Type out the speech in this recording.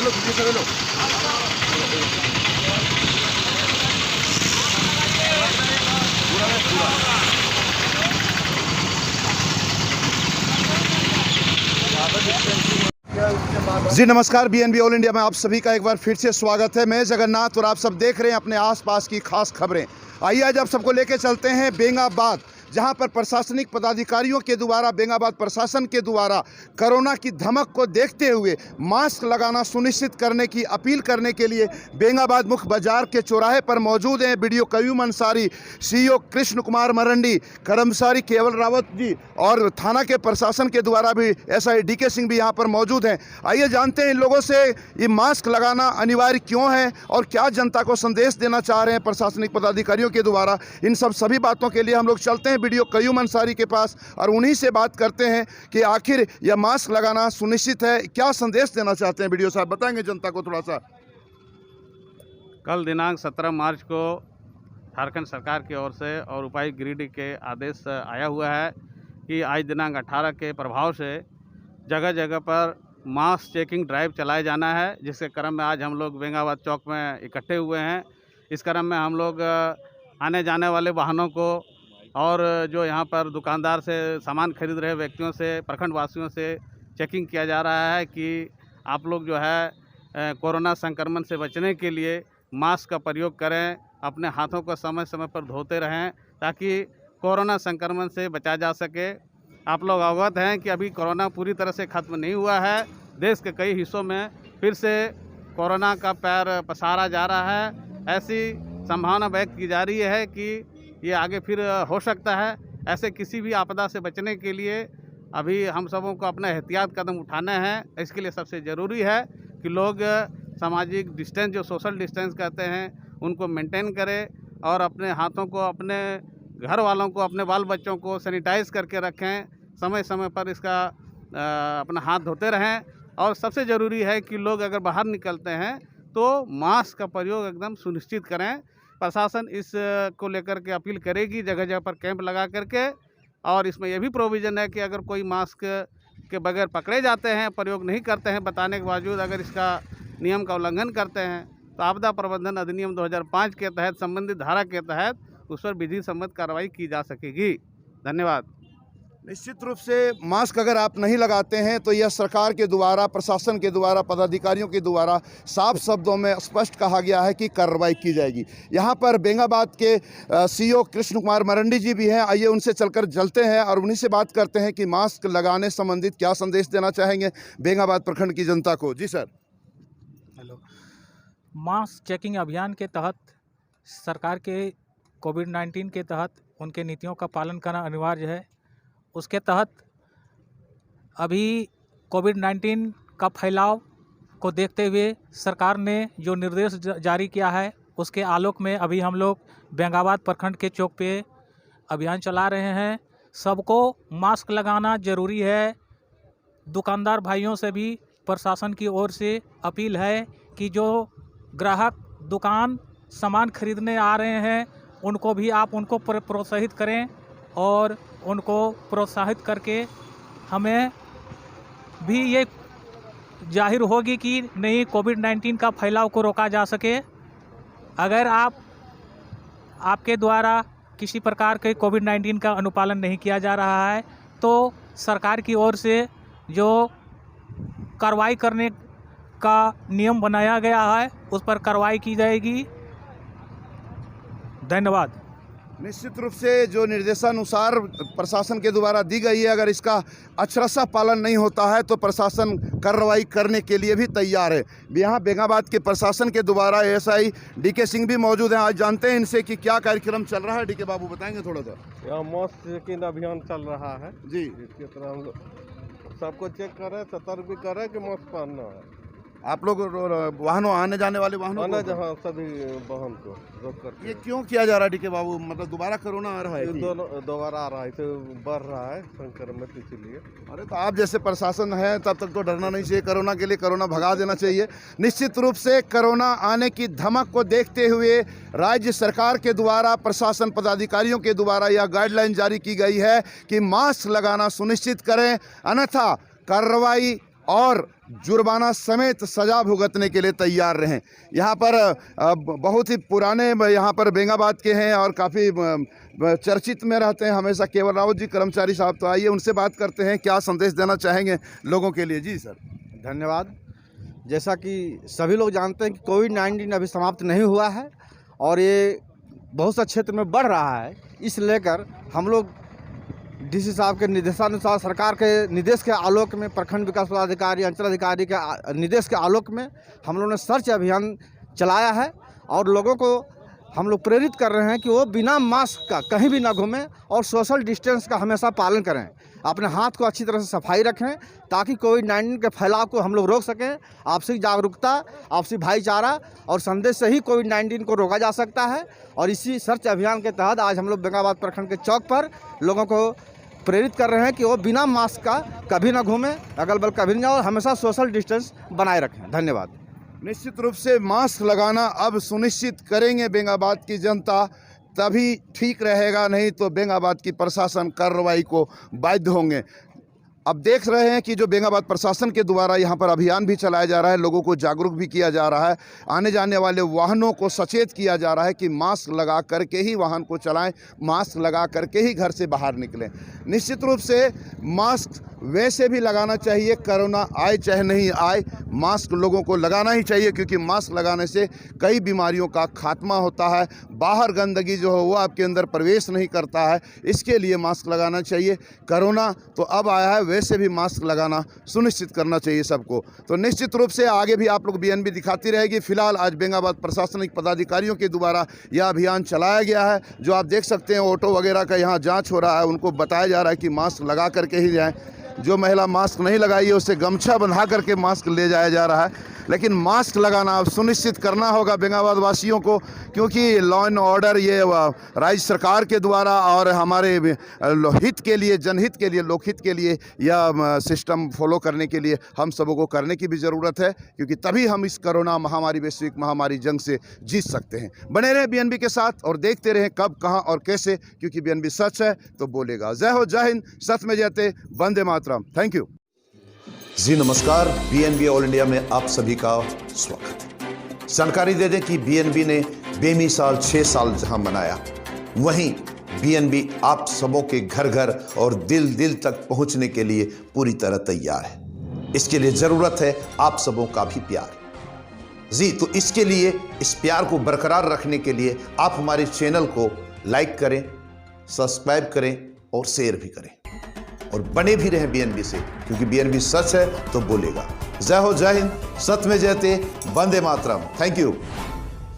लो video कर लो। जी नमस्कार, BNB all India में आप सभी का एक बार फिर से स्वागत है। मैं जगन्नाथ और आप सब देख रहे हैं अपने आसपास की खास खबरें। आइए आज आप सबको लेके चलते हैं बेंगाबाद, जहां पर प्रशासनिक पदाधिकारियों के द्वारा, बेंगाबाद प्रशासन के द्वारा कोरोना की धमक को देखते हुए मास्क लगाना सुनिश्चित करने की अपील करने के लिए बेंगाबाद मुख्य बाजार के चौराहे पर मौजूद हैं बीडीओ कयूम अंसारी, सीईओ कृष्ण कुमार मरंडी, कर्मचारी केवल रावत जी और थाना के प्रशासन के द्वारा भी एसआई डीके सिंह भी यहां पर मौजूद हैं। आइए जानते हैं इन लोगों से ये मास्क लगाना अनिवार्य क्यों है और क्या जनता को संदेश देना चाह रहे हैं प्रशासनिक पदाधिकारियों के द्वारा। इन सभी बातों के लिए हम लोग चलते हैं वीडियो कयूम अंसारी के पास और उन्हीं से बात करते हैं कि आखिर यह मास्क लगाना सुनिश्चित है, क्या संदेश देना चाहते हैं। वीडियो साहब बताएंगे जनता को थोड़ा सा। कल दिनांक 17 मार्च को झारखंड सरकार की ओर से और उपायुक्त गिरिडीह के आदेश आया हुआ है कि आज दिनांक 18 के प्रभाव से जगह जगह पर मास्क चेकिंग ड्राइव चलाया जाना है, जिसके क्रम में आज हम लोग बेंगाबाद चौक में इकट्ठे हुए हैं। इस क्रम में हम लोग आने जाने वाले वाहनों को और जो यहाँ पर दुकानदार से सामान खरीद रहे व्यक्तियों से, प्रखंड वासियों से चेकिंग किया जा रहा है कि आप लोग जो है कोरोना संक्रमण से बचने के लिए मास्क का प्रयोग करें, अपने हाथों को समय समय पर धोते रहें ताकि कोरोना संक्रमण से बचा जा सके। आप लोग अवगत हैं कि अभी कोरोना पूरी तरह से ख़त्म नहीं हुआ है। देश के कई हिस्सों में फिर से कोरोना का पैर पसारा जा रहा है। ऐसी संभावना व्यक्त की जा रही है कि ये आगे फिर हो सकता है। ऐसे किसी भी आपदा से बचने के लिए अभी हम सबों को अपना एहतियात कदम उठाने हैं। इसके लिए सबसे ज़रूरी है कि लोग सामाजिक डिस्टेंस, जो सोशल डिस्टेंस कहते हैं, उनको मेंटेन करें और अपने हाथों को, अपने घर वालों को, अपने बाल बच्चों को सैनिटाइज करके रखें। समय समय पर इसका अपना हाथ धोते रहें और सबसे ज़रूरी है कि लोग अगर बाहर निकलते हैं तो मास्क का प्रयोग एकदम सुनिश्चित करें। प्रशासन इस को लेकर के अपील करेगी जगह जगह पर कैंप लगा करके, और इसमें यह भी प्रोविज़न है कि अगर कोई मास्क के बगैर पकड़े जाते हैं, प्रयोग नहीं करते हैं, बताने के बावजूद अगर इसका नियम का उल्लंघन करते हैं तो आपदा प्रबंधन अधिनियम 2005 के तहत संबंधित धारा के तहत उस पर विधि सम्मत कार्रवाई की जा सकेगी। धन्यवाद। निश्चित रूप से मास्क अगर आप नहीं लगाते हैं तो यह सरकार के द्वारा, प्रशासन के द्वारा, पदाधिकारियों के द्वारा साफ शब्दों में स्पष्ट कहा गया है कि कार्रवाई की जाएगी। यहाँ पर बेंगाबाद के सीईओ कृष्ण कुमार मरंडी जी भी हैं। आइए उनसे चलकर चलते हैं और उन्हीं से बात करते हैं कि मास्क लगाने संबंधित क्या संदेश देना चाहेंगे बेंगाबाद प्रखंड की जनता को। जी सर। हेलो। मास्क चेकिंग अभियान के तहत सरकार के कोविड-19 के तहत उनके नीतियों का पालन करना अनिवार्य है। उसके तहत अभी कोविड-19 का फैलाव को देखते हुए सरकार ने जो निर्देश जारी किया है, उसके आलोक में अभी हम लोग बेंगाबाद प्रखंड के चौक पे अभियान चला रहे हैं। सबको मास्क लगाना ज़रूरी है। दुकानदार भाइयों से भी प्रशासन की ओर से अपील है कि जो ग्राहक दुकान सामान खरीदने आ रहे हैं उनको भी आप उनको प्रोत्साहित करें और उनको प्रोत्साहित करके हमें भी ये जाहिर होगी कि नहीं, कोविड-19 का फैलाव को रोका जा सके। अगर आपके द्वारा किसी प्रकार के कोविड-19 का अनुपालन नहीं किया जा रहा है तो सरकार की ओर से जो कार्रवाई करने का नियम बनाया गया है उस पर कार्रवाई की जाएगी। धन्यवाद। निश्चित रूप से जो निर्देशानुसार प्रशासन के द्वारा दी गई है, अगर इसका अक्षरशः पालन नहीं होता है तो प्रशासन कार्रवाई करने के लिए भी तैयार है। यहाँ बेंगाबाद के प्रशासन के द्वारा एसआई डीके सिंह भी मौजूद हैं। आज जानते हैं इनसे कि क्या कार्यक्रम चल रहा है। डीके बाबू बताएंगे थोड़ा सा। यहाँ मास्क चेकिंग अभियान चल रहा है जी। इसके तरह हम लोग सबको चेक करें, सतर्क भी करें कि मास्क पहनना है। आप लोग वाहनों, आने जाने वाले वाहनों को, जहाँ सभी वाहन को रोक कर। ये क्यों किया जा रहा है डीके बाबू? मतलब दोबारा कोरोना आ रहा है? दोबारा आ रहा है, तो बढ़ रहा है संक्रमित, इसीलिए। अरे तो आप जैसे प्रशासन है तब तक तो डरना नहीं चाहिए कोरोना के लिए, कोरोना भगा देना चाहिए। निश्चित रूप से कोरोना आने की धमक को देखते हुए राज्य सरकार के द्वारा, प्रशासन पदाधिकारियों के द्वारा यह गाइडलाइन जारी की गई है कि मास्क लगाना सुनिश्चित करें, अन्यथा कार्रवाई और जुर्माना समेत सजा भुगतने के लिए तैयार रहें। यहाँ पर बहुत ही पुराने यहाँ पर बेंगाबाद के हैं और काफ़ी चर्चित में रहते हैं हमेशा केवल रावत जी कर्मचारी साहब। तो आइए उनसे बात करते हैं, क्या संदेश देना चाहेंगे लोगों के लिए। जी सर। धन्यवाद। जैसा कि सभी लोग जानते हैं कि कोविड-19 अभी समाप्त नहीं हुआ है और ये बहुत से क्षेत्र में बढ़ रहा है। इस लेकर हम लोग डीसी साहब के निर्देशानुसार, सरकार के निर्देश के आलोक में, प्रखंड विकास पदाधिकारी, अंचल अधिकारी के निर्देश के आलोक में हम लोगों ने सर्च अभियान चलाया है और लोगों को हम लोग प्रेरित कर रहे हैं कि वो बिना मास्क का कहीं भी ना घूमें और सोशल डिस्टेंस का हमेशा पालन करें। अपने हाथ को अच्छी तरह से सफाई रखें ताकि कोविड-19 के फैलाव को हम लोग रोक सकें। आपसी जागरूकता, आपसी भाईचारा और संदेश से ही कोविड-19 को रोका जा सकता है। और इसी सर्च अभियान के तहत आज हम लोग बेंगाबाद प्रखंड के चौक पर लोगों को प्रेरित कर रहे हैं कि वो बिना मास्क का कभी ना घूमें, अगल बगल कभी ना, और हमेशा सोशल डिस्टेंस बनाए रखें। धन्यवाद। निश्चित रूप से मास्क लगाना अब सुनिश्चित करेंगे बेंगाबाद की जनता, तभी ठीक रहेगा, नहीं तो बेंगाबाद की प्रशासन कार्रवाई को बाध्य होंगे। अब देख रहे हैं कि जो बेंगाबाद प्रशासन के द्वारा यहाँ पर अभियान भी चलाया जा रहा है, लोगों को जागरूक भी किया जा रहा है, आने जाने वाले वाहनों को सचेत किया जा रहा है कि मास्क लगा करके ही वाहन को चलाएं, मास्क लगा करके ही घर से बाहर निकलें। निश्चित रूप से मास्क वैसे भी लगाना चाहिए, कोरोना आए चाहे नहीं आए, मास्क लोगों को लगाना ही चाहिए, क्योंकि मास्क लगाने से कई बीमारियों का खात्मा होता है। बाहर गंदगी जो हो वो आपके अंदर प्रवेश नहीं करता है, इसके लिए मास्क लगाना चाहिए। कोरोना तो अब आया है, वैसे भी मास्क लगाना सुनिश्चित करना चाहिए सबको। तो निश्चित रूप से आगे भी आप लोग बीएनबी दिखाती रहेगी। फिलहाल आज बेंगाबाद प्रशासनिक पदाधिकारियों के द्वारा यह अभियान चलाया गया है। जो आप देख सकते हैं ऑटो वगैरह का यहाँ जाँच हो रहा है, उनको बताया जा रहा है कि मास्क लगा करके ही जाएँ। जो महिला मास्क नहीं लगाई है उसे गमछा बंधा करके मास्क ले जाया जा रहा है। लेकिन मास्क लगाना अब सुनिश्चित करना होगा बेंगाबाद वासियों को, क्योंकि लॉ एंड ऑर्डर ये राज्य सरकार के द्वारा और हमारे हित के लिए, जनहित के लिए, लोकहित के लिए यह सिस्टम फॉलो करने के लिए हम सबों को करने की भी ज़रूरत है, क्योंकि तभी हम इस कोरोना महामारी, वैश्विक महामारी जंग से जीत सकते हैं। बने रहें बीएनबी के साथ और देखते रहें कब, कहाँ और कैसे, क्योंकि बीएनबी सच है तो बोलेगा। जय हो, जय हिंद, सच में जयते, वंदे मातरम। थैंक यू जी नमस्कार। बीएनबी ऑल इंडिया में आप सभी का स्वागत है। जानकारी दे दें कि बीएनबी ने बेमिसाल 6 साल जहां मनाया, वहीं बीएनबी आप सबों के घर घर और दिल दिल तक पहुंचने के लिए पूरी तरह तैयार है। इसके लिए जरूरत है आप सबों का भी प्यार। जी तो इसके लिए, इस प्यार को बरकरार रखने के लिए आप हमारे चैनल को लाइक करें, सब्सक्राइब करें और शेयर भी करें, और बने भी रहें बीएनबी से, क्योंकि बीएनबी सच है तो बोलेगा। जय हो, जय हिंद, सत्य में जयते, वंदे मातरम। Thank you.